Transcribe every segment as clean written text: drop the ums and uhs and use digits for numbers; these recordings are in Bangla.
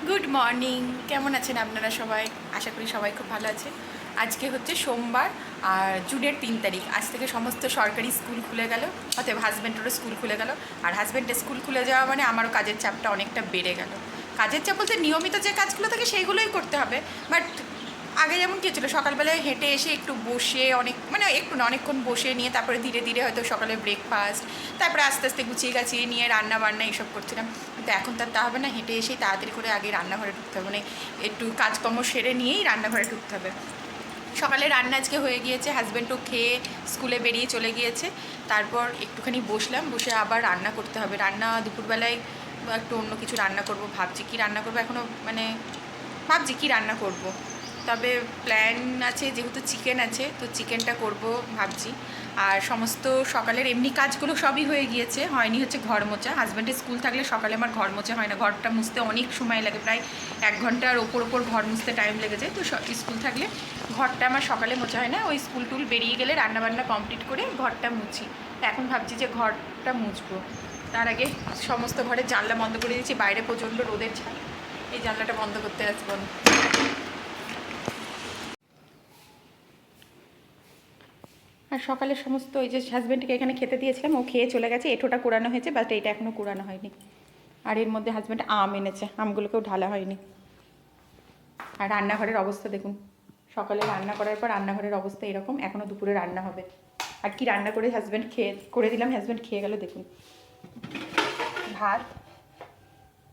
গুড মর্নিং, কেমন আছেন আপনারা সবাই? আশা করি সবাই খুব ভালো আছে। আজকে হচ্ছে সোমবার আর জুনের 3 তারিখ। আজ থেকে সমস্ত সরকারি স্কুল খুলে গেল, অতএব হাজব্যান্ডেরও স্কুল খুলে গেল। আর হাজব্যান্ডের স্কুল খুলে যাওয়া মানে আমারও কাজের চাপটা অনেকটা বেড়ে গেল। কাজের চাপ বলতে নিয়মিত যে কাজগুলো থাকে সেইগুলোই করতে হবে, বাট আগে যেমন কী ছিল, সকালবেলায় হেঁটে এসে একটু বসে একটু না অনেকক্ষণ বসে নিয়ে তারপরে ধীরে ধীরে হয়তো সকালে ব্রেকফাস্ট, তারপরে আস্তে আস্তে গুছিয়ে গাছিয়ে নিয়ে রান্না বান্না এইসব করছিলাম। কিন্তু এখন তার তা হবে না, হেঁটে এসেই তাড়াতাড়ি করে আগে রান্নাঘরে ঢুকতে হবে, মানে একটু কাজকর্ম সেরে নিয়েই রান্নাঘরে ঢুকতে হবে। সকালে রান্না আজকে হয়ে গিয়েছে, হাজব্যান্ডও খেয়ে স্কুলে বেরিয়ে চলে গিয়েছে। তারপর একটুখানি বসলাম, বসে আবার রান্না করতে হবে। রান্না দুপুরবেলায় একটু অন্য কিছু রান্না করব ভাবছি, কি রান্না করবো এখনও ভাবছি কি রান্না করব। তবে প্ল্যান আছে, যেহেতু চিকেন আছে তো চিকেনটা করব ভাবছি। আর সমস্ত সকালের এমনি কাজগুলো সবই হয়ে গিয়েছে, হয়নি হচ্ছে ঘর মোছা। হাজব্যান্ডের স্কুল থাকলে সকালে আমার ঘর মোছা হয় না, ঘরটা মুছতে অনেক সময় লাগে, প্রায় 1 ঘন্টার ওপর ঘর মুছতে টাইম লেগে যায়। তো স্কুল থাকলে ঘরটা আমার সকালে মোছা হয় না, ওই স্কুল টুল বেরিয়ে গেলে রান্নাবান্না কমপ্লিট করে ঘরটা মুছি। তো এখন ভাবছি যে ঘরটা মুছবো। তার আগে সমস্ত ঘরের জানলা বন্ধ করে দিয়েছি, বাইরে প্রচণ্ড রোদের ছাই, এই জানলাটা বন্ধ করতে আসবো না। আর সকালে সমস্ত ওই যে হাজব্যান্ডকে এখানে খেতে দিয়েছিলাম, ও খেয়ে চলে গেছে। এঁঠোটা কুড়ানো হয়েছে, বাট এটা এখনও কুড়ানো হয়নি। আর এর মধ্যে হাজব্যান্ড আম এনেছে, আমগুলোকেও ঢালা হয়নি। আর রান্নাঘরের অবস্থা দেখুন, সকালে রান্না করার পর রান্নাঘরের অবস্থা এরকম। এখনও দুপুরে রান্না হবে। আর কি রান্না করে করে দিলাম, হাজব্যান্ড খেয়ে গেল দেখুন।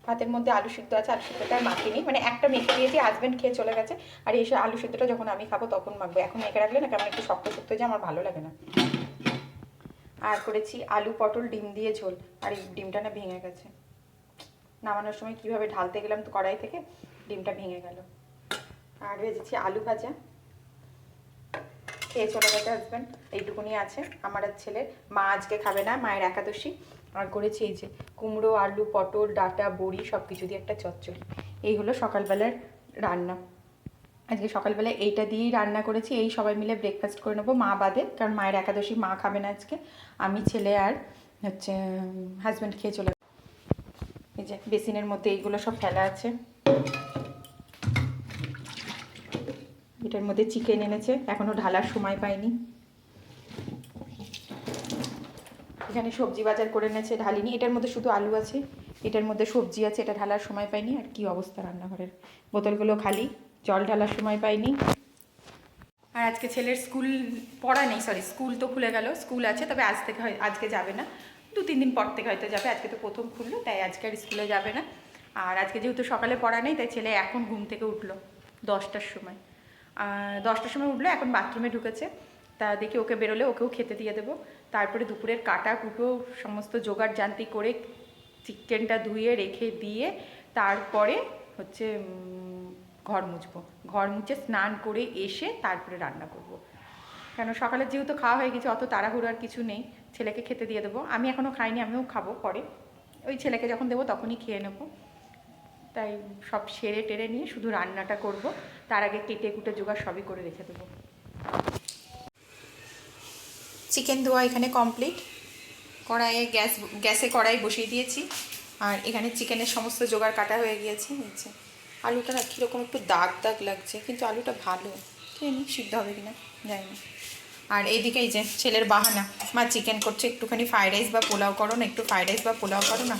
ভাতের মধ্যে আলু সিদ্ধ আছে, আলু সিদ্ধটা আর মাখিনি, মানে একটা মেখে দিয়েছি, হাজব্যান্ড খেয়ে চলে গেছে। আর এই আলু সিদ্ধটা যখন আমি খাবো তখন মাখবো, এখন মেখে রাখলে না কেমন একটু শক্ত শক্ত হয়ে যায়, আমার ভালো লাগে না। আর করেছি আলু পটল ডিম দিয়ে ঝোল, আর এই ডিমটা না ভেঙে গেছে, নামানোর সময় কীভাবে ঢালতে গেলাম তো কড়াই থেকে, ডিমটা ভেঙে গেল। আর ভেজেছি আলু ভাজা, খেয়ে চলে গেছে হাজব্যান্ড, এইটুকুনি আছে আমার আর ছেলের। মা আজকে খাবে না, মায়ের একাদশী। আর করেছি এই যে কুমড়ো, আলু, পটল, ডাঁটা, বড়ি সব কিছু দিয়ে একটা চচ্চড়ি। এই হলো সকালবেলার রান্না। আজকে সকালবেলায় এইটা দিয়েই রান্না করেছি, এই সবাই মিলে ব্রেকফাস্ট করে নেবো, মা বাদে, কারণ মায়ের একাদশী, মা খাবে না আজকে। আমি, ছেলে আর হচ্ছে হাজব্যান্ড খেয়ে চলে। এই যে বেসিনের মধ্যে এইগুলো সব ফেলা আছে, এটার মধ্যে চিকেন এনেছে, এখনও ঢালার সময় পাইনি। এখানে সবজি বাজার করে এনেছে, ঢালিনি। এটার মধ্যে শুধু আলু আছে, এটার মধ্যে সবজি আছে, এটা ঢালার সময় পাইনি। আর কি অবস্থা রান্নাঘরের, বোতলগুলো খালি, জল ঢালার সময় পাইনি। আর আজকে ছেলের স্কুল পড়া নেই, স্কুল তো খুলে গেল, স্কুল আছে, তবে আজকে যাবে না, 2-3 দিন পর থেকে হয়তো যাবে। আজকে তো প্রথম খুললো, তাই আজকে আর স্কুলে যাবে না। আর আজকে যেহেতু সকালে পড়া নেই, তাই ছেলে এখন ঘুম থেকে উঠলো 10টার সময়। 10টার সময় উঠলো, এখন বাথরুমে ঢুকেছে। তা দেখি ওকে বেরোলে ওকেও খেতে দিয়ে দেবো। তারপরে দুপুরের কাটা কুটো সমস্ত জোগাড় জান্তি করে চিকেনটা ধুয়ে রেখে দিয়ে তারপরে হচ্ছে ঘর মুছবো। ঘর মুছে স্নান করে এসে তারপরে রান্না করব। কেন সকালে যেহেতু খাওয়া হয়ে গেছে, অত তাড়াহুড়ো আর কিছু নেই। ছেলেকে খেতে দিয়ে দেবো, আমি এখনও খাইনি, আমিও খাবো পরে, ওই ছেলেকে যখন দেবো তখনই খেয়ে নেব। তাই সব সেরে টেরে নিয়ে শুধু রান্নাটা করব, তার আগে কেটে কুটে জোগাড় সবই করে রেখে দেবো। চিকেন ধোয়া এখানে কমপ্লিট, গ্যাসে কড়াই বসিয়ে দিয়েছি। আর এখানে চিকেনের সমস্ত জোগাড় কাটা হয়ে গিয়েছে। নিচে আলুটা না কীরকম একটু দাগ দাগ লাগছে, কিন্তু আলুটা ভালো, জানি সিদ্ধ হবে কিনা জানি না। আর এইদিকে এই যে ছেলের বাহানা, মা চিকেন করছে, একটুখানি ফ্রাইড রাইস বা পোলাও করো না, একটু ফ্রাইড রাইস বা পোলাও করো না।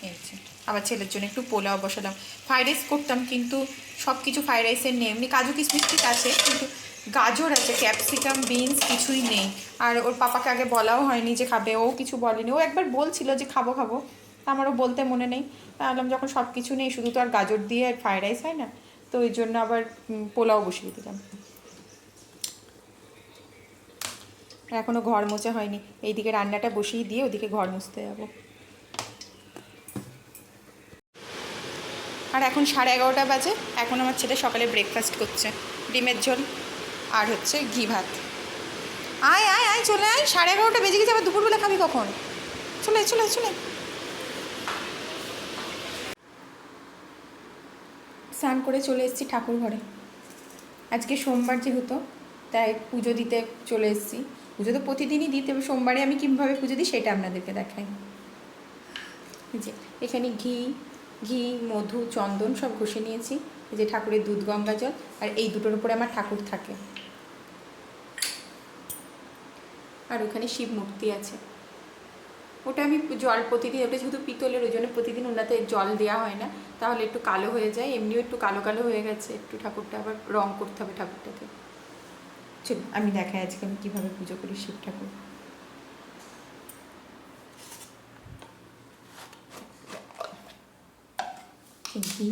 এই যে আবার ছেলের জন্য একটু পোলাও বসালাম। ফ্রাইড রাইস করতাম, কিন্তু সব কিছু ফ্রাইড রাইসের নেই, এমনি কাজু কিশমিশ ঠিক আছে, কিন্তু গাজর আছে, ক্যাপসিকাম, বিনস কিছুই নেই। আর ওর পাপাকে আগে বলাও হয়নি যে খাবে, ও কিছু বলেনি। ও একবার বলছিল যে খাবো খাবো, আমারও বলতে মনে নেই। তাহলাম যখন সব কিছু নেই, শুধু তো আর গাজর দিয়ে আর ফ্রাইড রাইস হয় না, তো ওই জন্য আবার পোলাও বসিয়ে দিলাম। এখনও ঘর মোছা হয়নি, এইদিকে রান্নাটা বসিয়ে দিয়ে ওদিকে ঘর মুছতে যাবো। আর এখন 11:30 বাজে, এখন আমার ছেলে সকালে ব্রেকফাস্ট করছে, ডিমের ঝোল আর হচ্ছে ঘি ভাত। আয় আয় আয় চলে আয়, 11:30 বেজে গেছে, আবার দুপুরবেলা খাবি কখন? চলে চলে চলে। স্নান করে চলে এসেছি ঠাকুর ঘরে। আজকে সোমবার যেহেতু, তাই পুজো দিতে চলে এসেছি। পুজো তো প্রতিদিনই দিই, তবে সোমবারে আমি কীভাবে পুজো দিই সেটা আপনাদেরকে দেখাই। যে এখানে ঘি, ঘি, মধু, চন্দন সব ঘষে নিয়েছি। এই যে ঠাকুরের দুধ গঙ্গা জল, আর এই দুটোর উপরে আমার ঠাকুর থাকে। আর ওখানে শিব মূর্তি আছে, ওটা আমি জল প্রতিদিন, ওটা যেহেতু পিতলের ওই জন্য প্রতিদিন ওনাতে জল দেওয়া হয় না, তাহলে একটু কালো হয়ে যায়, এমনিও একটু কালো কালো হয়ে গেছে, একটু ঠাকুরটা আবার রং করতে হবে ঠাকুরটাকে। চলুন আমি দেখাই আজকে আমি কীভাবে পুজো করি শিব ঠাকুর। ঘি,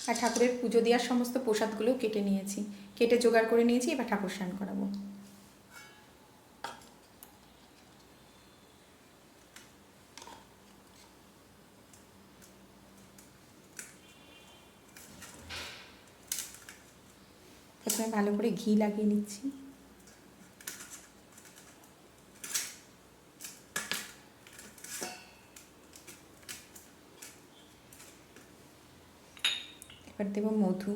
আর ঠাকুরের পুজো দেওয়ার সমস্ত প্রসাদগুলোও কেটে নিয়েছি, কেটে জোগাড় করে নিয়েছি। এবার ঠাকুর স্নান করাবো। প্রথমে ভালো করে ঘি লাগিয়ে নিচ্ছি। এবার দেব মধু,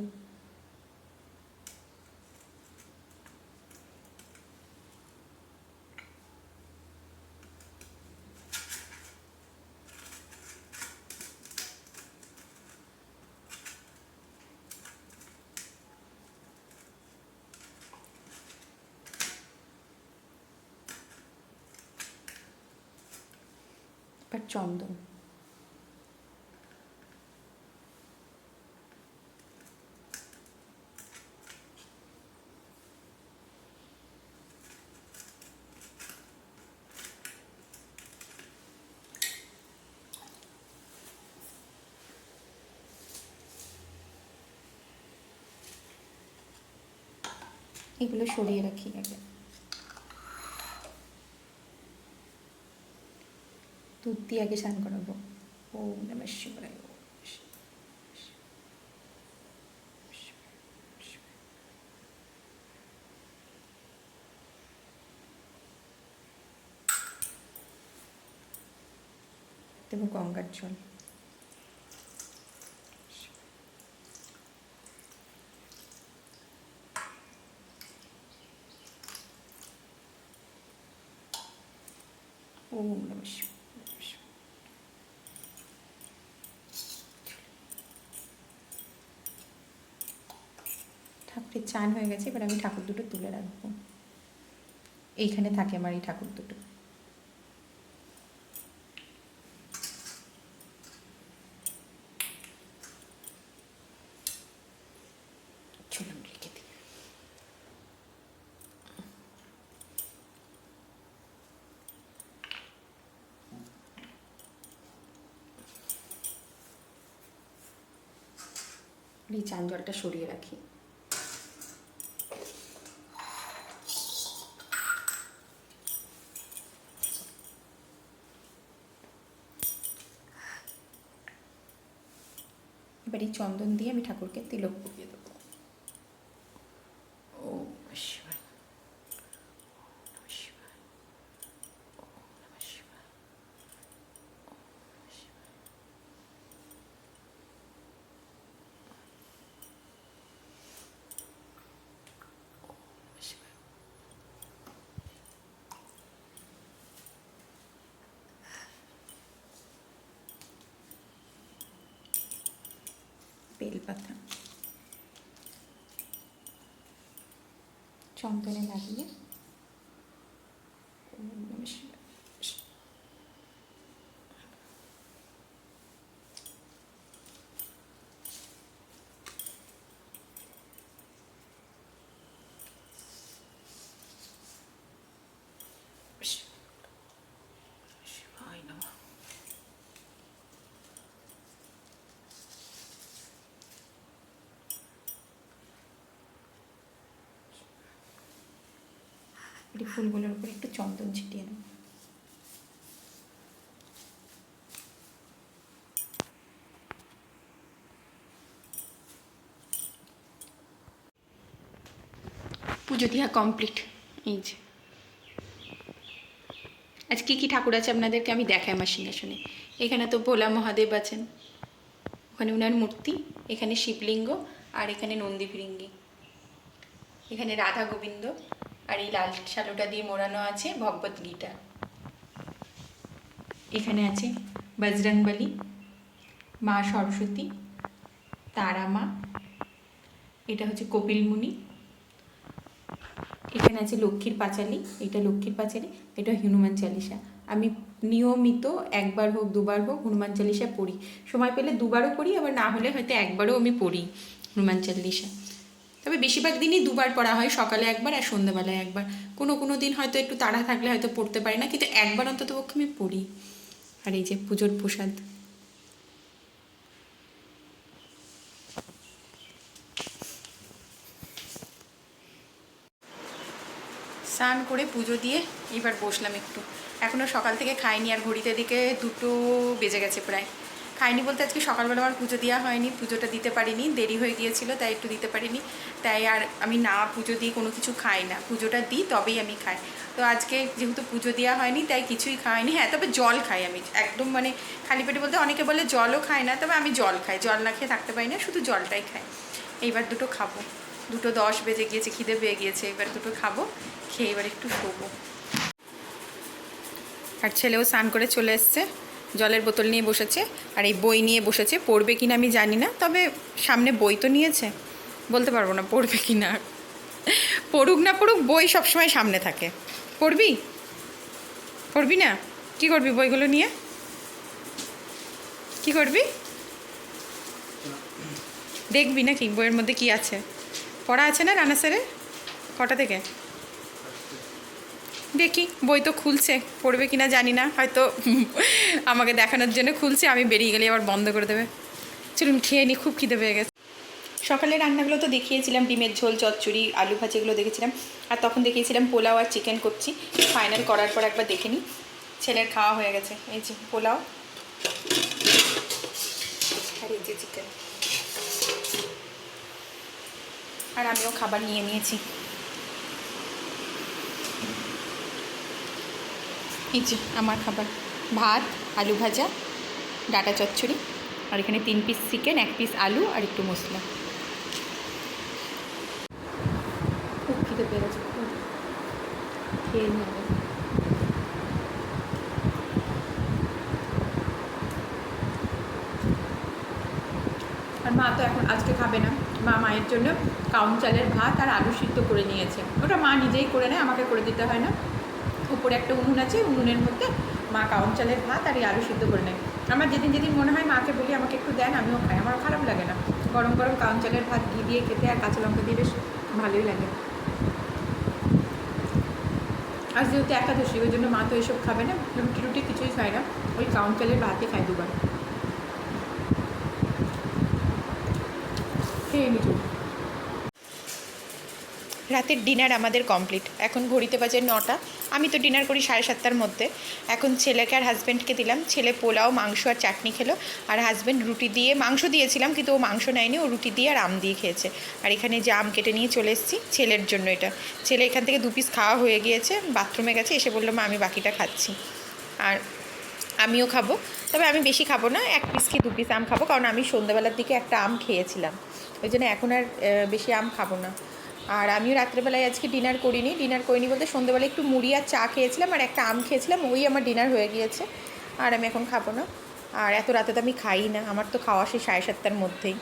এবার চন্দন, এগুলো সরিয়ে রাখি আগে। দুধ দিয়ে আগে স্নান করাবো। ওম নমঃ শিবায়। দেব গঙ্গার জল, ওম নমঃ শিবায়। ঠাকুরের চান হয়ে গেছে, এবার আমি ঠাকুর দুটো তুলে রাখবো। এইখানে থাকে আমার এই ঠাকুর দুটো। চলুন রেখে দিই। এই চান জলটা সরিয়ে রাখি। এবার এই চন্দন দিয়ে আমি ঠাকুরকে তিলক পরিয়ে দেবো। ও শিবায়, বেলপাতা চন্দনে লাগিয়ে এই ফুলগুলোর উপরে একটু চন্দন ছিটিয়ে নেব। পুজো দেওয়া কমপ্লিট। এই যে আজ কী কী ঠাকুর আছে আপনাদেরকে আমি দেখাই আমার সিংহাসনে। এখানে তো ভোলা মহাদেব আছেন, ওখানে ওনার মূর্তি, এখানে শিবলিঙ্গ, আর এখানে নন্দী ফিরিঙ্গি, এখানে রাধা গোবিন্দ, আর আর এই লাল শালুটা দিয়ে মোড়ানো আছে ভগবত গীতা। এখানে আছে বজরংবলী, মা সরস্বতী, তারা মা, এটা হচ্ছে কপিল মুনি, এখানে আছে লক্ষ্মীর পাঁচালী, এটা লক্ষ্মীর পাঁচালী, এটা হনুমান চালিসা। আমি নিয়মিত একবার হোক দুবার হোক হনুমান চালিসা পড়ি, সময় পেলে দুবারও পড়ি, আবার না হলে হয়তো একবারও আমি পড়ি হনুমান চালিসা। তবে বেশিরভাগ দিনই দুবার পড়া হয়, সকালে একবার আর সন্ধ্যাবেলায় একবার। কোনো কোনো দিন হয়তো একটু তাড়া থাকলে হয়তো পড়তে পারি না, কিন্তু একবার অন্তত পক্ষে আমি পড়ি। আর এই যে পুজোর প্রসাদ। স্নান করে পুজো দিয়ে এবার বসলাম একটু, এখনও সকাল থেকে খাইনি, আর ঘড়িতে দিকে 2টো বেজে গেছে প্রায়। খাইনি বলতে আজকে সকালবেলা আমার পুজো দেওয়া হয়নি, পুজোটা দিতে পারিনি, দেরি হয়ে গিয়েছিল তাই একটু দিতে পারিনি। তাই আর আমি না পুজো দিয়ে কোনো কিছু খাই না, পুজোটা দিই তবেই আমি খাই। তো আজকে যেহেতু পুজো দেওয়া হয়নি তাই কিছুই খাইনি। হ্যাঁ, তবে জল খাই আমি একদম, মানে খালি পেটে বলতে অনেকে বলে জলও খায় না, তবে আমি জল খাই, জল না খেয়ে থাকতে পারি না, শুধু জলটাই খাই। এইবার 2টো খাবো, 2:10 বেজে গিয়েছে, খিদে পেয়ে গিয়েছে, এবার 2টো খাবো, খেয়ে এবার একটু শোবো। আর ছেলেও স্নান করে চলে এসছে, জলের বোতল নিয়ে বসেছে, আর এই বই নিয়ে বসেছে। পড়বে কিনা আমি জানি না, তবে সামনে বই তো নিয়েছে, বলতে পারবো না পড়বে কি না। পড়ুক না পড়ুক, বই সবসময় সামনে থাকে। পড়বি? পড়বি না? কি করবি বইগুলো নিয়ে? কি করবি? দেখবি নাকি বইয়ের মধ্যে কি আছে? পড়া আছে না রানা স্যারের? কটা থেকে? দেখি, বই তো খুলছে, পড়বে কিনা জানি না, হয়তো আমাকে দেখানোর জন্য খুলছে, আমি বেরিয়ে গেলে আবার বন্ধ করে দেবে। চলুন খেয়ে নিই, খুব খিদে পেয়ে গেছে। সকালে রান্নাগুলো তো দেখিয়েছিলাম, ডিমের ঝোল, চচ্চড়ি, আলু ভাজি, এগুলো দেখেছিলাম। আর তখন দেখিয়েছিলাম পোলাও আর চিকেন করছি। ফাইনাল করার পর একবার দেখে নিই। ছেলের খাওয়া হয়ে গেছে, এই যে পোলাও আর এই যে চিকেন। আর আমিও খাবার নিয়ে নিয়েছি। এই যে আমার খাবার, ভাত, আলু ভাজা, ডাটা চচ্চড়ি, আর এখানে 3 পিস চিকেন, 1 পিস আলু আর একটু মশলা। খুব খিদে পেয়ে গেছে, খেয়ে নেবে। আর মা তো এখন আজকে খাবে না, মা মায়ের জন্য কাউন চালের ভাত আর আলু সিদ্ধ করে নিয়েছে। ওটা মা নিজেই করে নেয়, আমাকে করে দিতে হয় না। উপরে একটা উনুন আছে, উনুনের মধ্যে মা কাউন চালের ভাত আর এই আলু সিদ্ধ করে নেয়। আমার যেদিন যেদিন মনে হয় মাকে বলি আমাকে একটু দেন, আমিও খাই, আমার খারাপ লাগে না। গরম গরম কাউন চালের ভাত ঘি দিয়ে খেতে আর কাঁচা লঙ্কা দিয়ে বেশ ভালোই লাগে। আর যেহেতু একাদশী, ওই জন্য মা তো এসব খাবে না, রুটি রুটি কিছুই খায় না, ওই কাউন চালের ভাতই খায় দুবার। খেয়ে নিচু। রাতের ডিনার আমাদের কমপ্লিট, এখন ঘড়িতে বাজে 9টা। আমি তো ডিনার করি 7:30টার মধ্যে। এখন ছেলেকে আর হাজব্যান্ডকে দিলাম। ছেলে পোলাও, মাংস আর চাটনি খেলো, আর হাজব্যান্ড রুটি দিয়ে, মাংস দিয়েছিলাম কিন্তু ও মাংস নেয়নি, ও রুটি দিয়ে আর আম দিয়ে খেয়েছে। আর এখানে যে আম কেটে নিয়ে চলে এসেছি ছেলের জন্য, এটা ছেলে এখান থেকে 2 পিস খাওয়া হয়ে গিয়েছে, বাথরুমে গেছে, এসে বললো মা আমি বাকিটা খাচ্ছি। আর আমিও খাবো, তবে আমি বেশি খাবো না, 1 পিস কি 2 পিস আম খাবো, কারণ আমি সন্ধ্যাবেলার দিকে একটা আম খেয়েছিলাম, ওই জন্য এখন আর বেশি আম খাবো না। আর আমিও রাত্রেবেলায় আজকে ডিনার করিনি বলতে সন্ধ্যাবেলায় একটু মুড়ি আর চা খেয়েছিলাম আর একটা আম খেয়েছিলাম, ওই আমার ডিনার হয়ে গিয়েছে। আর আমি এখন খাবো না, আর এত রাতে তো আমি খাই না, আমার তো খাওয়া সেই 7:30টার মধ্যেই।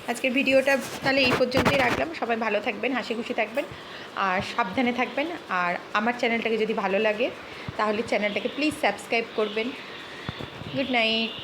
আজকের ভিডিওটা তাহলে এই পর্যন্তই রাখলাম। সবাই ভালো থাকবেন, হাসি খুশি থাকবেন আর সাবধানে থাকবেন। আর আমার চ্যানেলটাকে যদি ভালো লাগে তাহলে চ্যানেলটাকে প্লিজ সাবস্ক্রাইব করবেন। Good night.